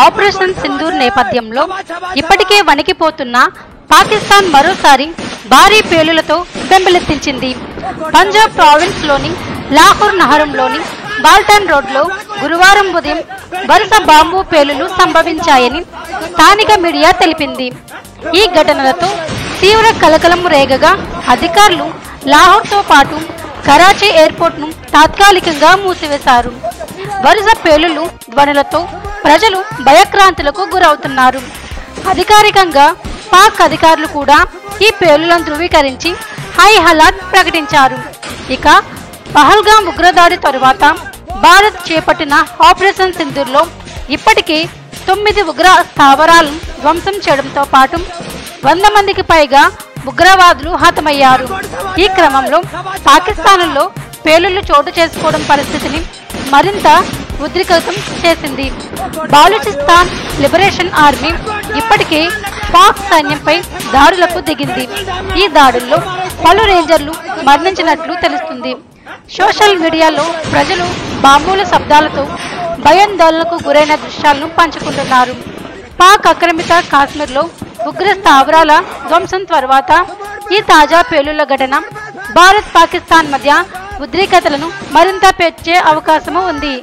Operation Sindoor నేపథ్యంలో ఇప్పటికే వణికిపోతున్న పాకిస్తాన్ మరోసారి భారీ పేలులతో బెంబెలెత్తించింది. పంజాబ్ ప్రావిన్స్ లోని లాహోర్ నగరంలోని బాల్టన్ రోడ్లో గురువారం ఉదయం వరుస బాంబు పేలులు సంభవించాయని స్థానిక మీడియా తెలిపింది. ఈ ఘటనలతో తీవ్ర కలకలం రేగగా అధికారులు లాహోర్తో పాటు కరాచీ ఎయిర్పోర్ట్ను తాత్కాలికంగా మూసివేశారు. వరుస పేలులు ధ్వనులతో ప్రజలు భయక్రాంతులకు గురవుతున్నారు. అధికారికంగా పాక్ అధికారులు కూడా ఈ పేలులను ధృవీకరించి హై అలర్ట్ ప్రకటించారు. ఇక పహల్గాం ఉగ్రదాడి తరువాత భారత్ చేపట్టిన ఆపరేషన్ సింధూర్లో ఇప్పటికే 9 ఉగ్ర స్థావరాలను ధ్వంసం చేయడంతో పాటు 100 మందికి పైగా ఉగ్రవాదులు హతమయ్యారు. ఈ క్రమంలో పాకిస్తాన్లో పేలుళ్లు చోటు చేసుకోవడం పరిస్థితిని మరింత ఉద్రిక్తం చేసింది. బాలూచిస్తాన్ లిబరేషన్ ఆర్మీ ఇప్పటికే పాక్ సైన్యంపై దాడులకు దిగింది. ఈ దాడుల్లో పలు రేంజర్లు మరణించినట్లు తెలుస్తుంది. సోషల్ మీడియాలో ప్రజలు బాంబుల శబ్దాలతో భయాందోళనకు గురైన దృశ్యాలను పంచుకుంటున్నారు. పాక్ ఆక్రమిత కాశ్మీర్లో ఉగ్ర స్థావరాల ధ్వంసం తర్వాత ఈ తాజా పేలుళ్ల ఘటన భారత్ పాకిస్తాన్ మధ్య ఉద్రిక్తతలను మరింత పెంచే అవకాశం ఉంది.